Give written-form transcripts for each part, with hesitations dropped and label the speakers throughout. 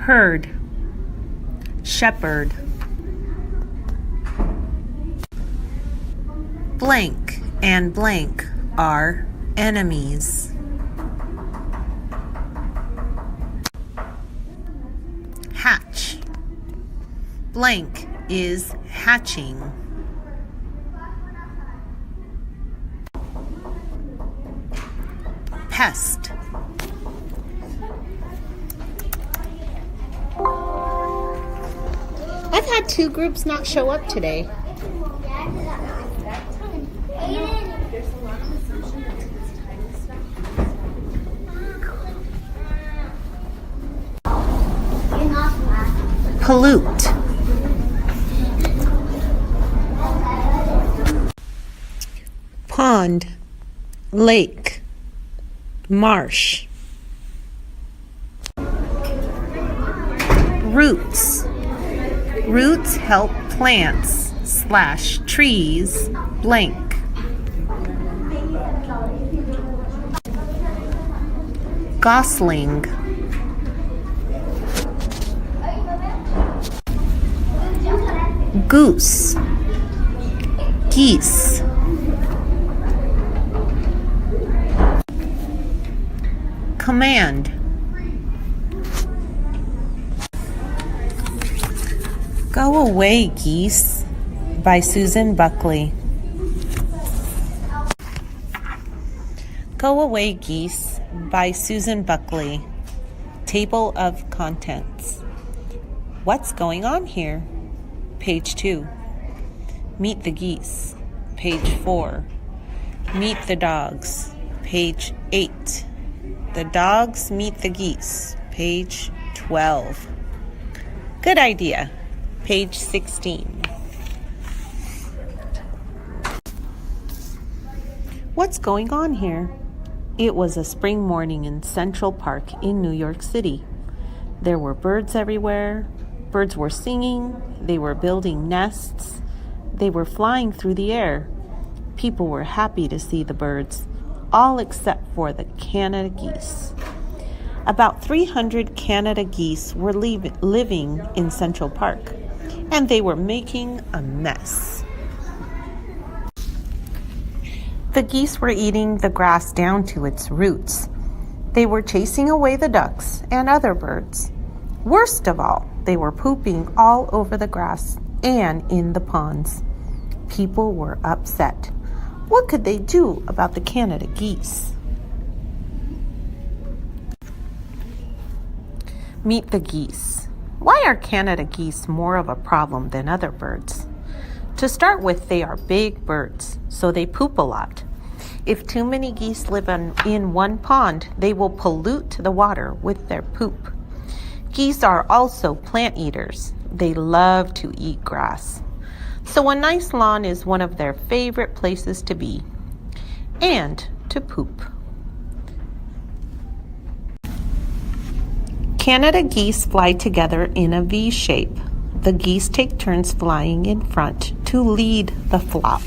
Speaker 1: herd, shepherd. Blank and blank are enemies. Hatch. Blank is hatching. Pest. I've had 2 groups not show up today. Pollute. Pond, lake, marsh. Roots. Roots help plants / trees blank. Gosling. Goose. Geese. Command. Go Away Geese by Susan Buckley. Go Away Geese by Susan Buckley. Table of contents. What's going on here? Page 2. Meet the geese. Page 4. Meet the dogs. Page 8. The dogs meet the geese. Page 12. Good idea. Page 16. What's going on here? It was a spring morning in Central Park in New York City. There were birds everywhere. Birds were singing. They were building nests. They were flying through the air. People were happy to see the birds, all except for the Canada geese. About 300 Canada geese were living in Central Park, and they were making a mess. The geese were eating the grass down to its roots. They were chasing away the ducks and other birds. Worst of all, they were pooping all over the grass and in the ponds. People were upset. What could they do about the Canada geese? Meet the geese. Why are Canada geese more of a problem than other birds? To start with, they are big birds, so they poop a lot. If too many geese live in one pond, they will pollute the water with their poop. Geese are also plant eaters. They love to eat grass. So a nice lawn is one of their favorite places to be and to poop. Canada geese fly together in a V shape. The geese take turns flying in front to lead the flock.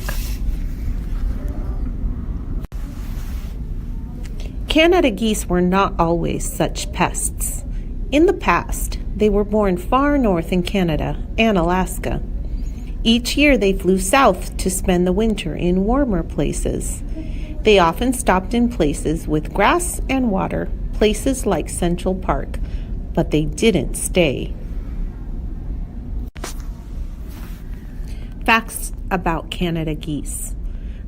Speaker 1: Canada geese were not always such pests. In the past, they were born far north in Canada and Alaska. Each year they flew south to spend the winter in warmer places. They often stopped in places with grass and water, places like Central Park, but they didn't stay. Facts about Canada geese.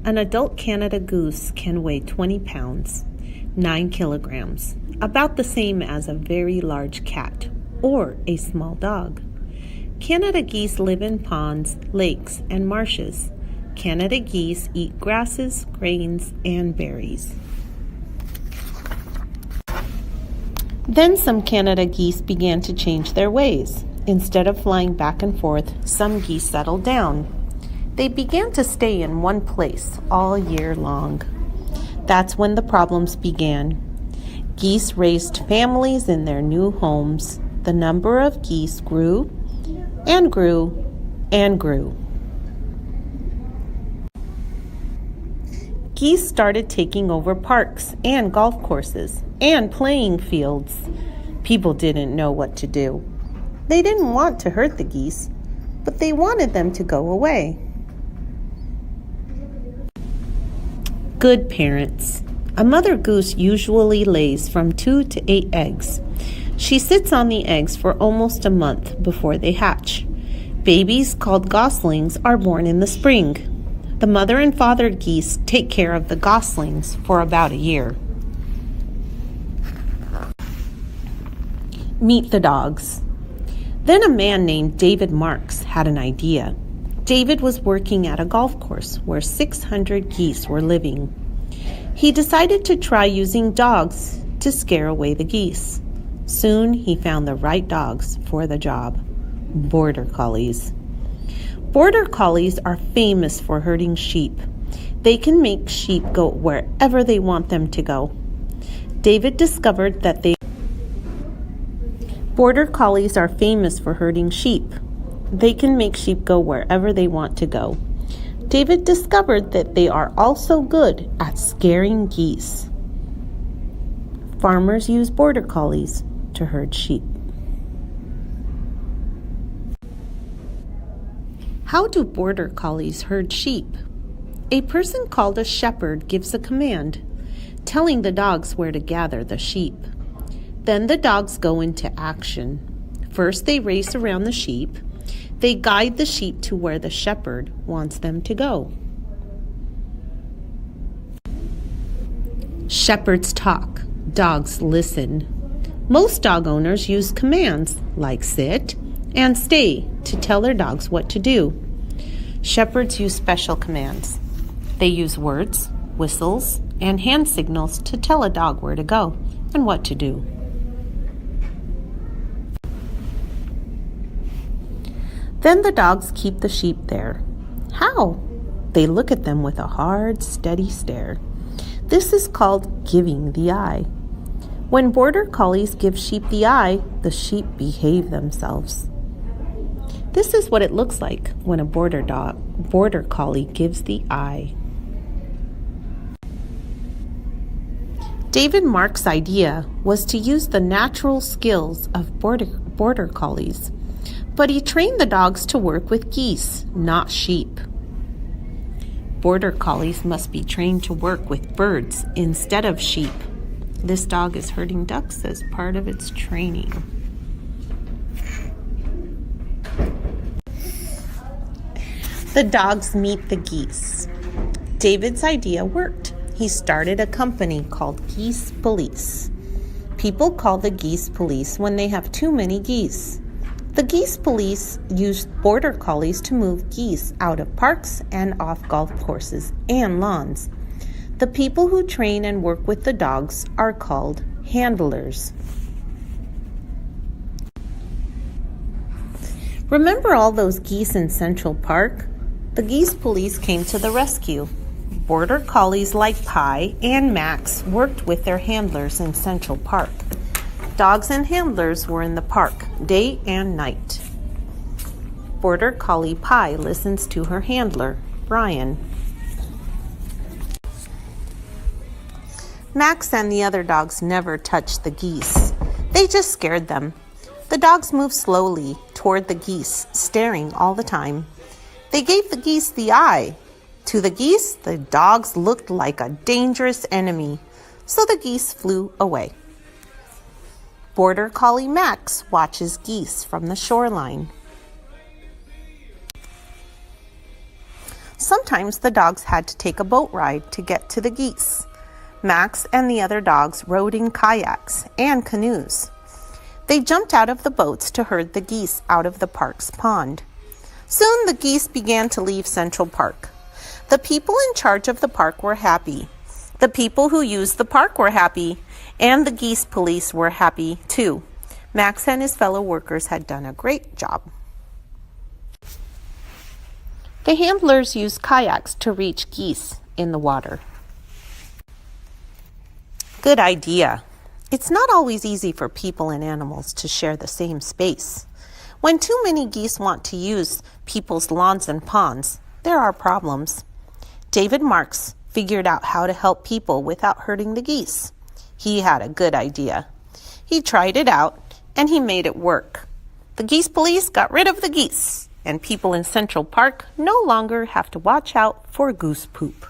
Speaker 1: An adult Canada goose can weigh 20 pounds, 9 kilograms, about the same as a very large cat or a small dog. Canada geese live in ponds, lakes, and marshes. Canada geese eat grasses, grains, and berries. Then some Canada geese began to change their ways. Instead of flying back and forth, some geese settled down. They began to stay in one place all year long. That's when the problems began. Geese raised families in their new homes. The number of geese grew and grew and grew. Geese started taking over parks and golf courses and playing fields. People didn't know what to do. They didn't want to hurt the geese, but they wanted them to go away. Good parents. A mother goose usually lays from 2 to 8 eggs. She sits on the eggs for almost a month before they hatch. Babies called goslings are born in the spring. The mother and father geese take care of the goslings for about a year. Meet the dogs. Then a man named David Marks had an idea. David was working at a golf course where 600 geese were living. He decided to try using dogs to scare away the geese. Soon he found the right dogs for the job. Border Collies. Border Collies are famous for herding sheep. They can make sheep go wherever they want them to go. David discovered that Border Collies are famous for herding sheep. They can make sheep go wherever they want to go. David discovered that they are also good at scaring geese. Farmers use Border Collies to herd sheep. How do Border Collies herd sheep? A person called a shepherd gives a command, telling the dogs where to gather the sheep. Then the dogs go into action. First, they race around the sheep. They guide the sheep to where the shepherd wants them to go. Shepherds talk. Dogs listen. Most dog owners use commands like sit and stay to tell their dogs what to do. Shepherds use special commands. They use words, whistles, and hand signals to tell a dog where to go and what to do. Then the dogs keep the sheep there. How? They look at them with a hard, steady stare. This is called giving the eye. When Border Collies give sheep the eye, the sheep behave themselves. This is what it looks like when a Border Collie gives the eye. David Marks' idea was to use the natural skills of Border Collies, but he trained the dogs to work with geese, not sheep. Border Collies must be trained to work with birds instead of sheep. This dog is herding ducks as part of its training. The dogs meet the geese. David's idea worked. He started a company called Geese Police. People call the Geese Police when they have too many geese. The Geese Police use Border Collies to move geese out of parks and off golf courses and lawns. The people who train and work with the dogs are called handlers. Remember all those geese in Central Park? The Geese Police came to the rescue. Border Collies like Pie and Max worked with their handlers in Central Park. Dogs and handlers were in the park day and night. Border Collie Pie listens to her handler, Brian. Max and the other dogs never touched the geese. They just scared them. The dogs moved slowly toward the geese, staring all the time. They gave the geese the eye. To the geese, the dogs looked like a dangerous enemy, so the geese flew away. Border Collie Max watches geese from the shoreline. Sometimes the dogs had to take a boat ride to get to the geese. Max and the other dogs rowed in kayaks and canoes. They jumped out of the boats to herd the geese out of the park's pond. Soon the geese began to leave Central Park. The people in charge of the park were happy. The people who used the park were happy, and the Geese Police were happy too. Max and his fellow workers had done a great job. The handlers used kayaks to reach geese in the water. Good idea. It's not always easy for people and animals to share the same space. When too many geese want to use people's lawns and ponds, there are problems. David Marks figured out how to help people without hurting the geese. He had a good idea. He tried it out. and he made it work. The geese police got rid of the geese, and people in Central Park no longer have to watch out for goose poop.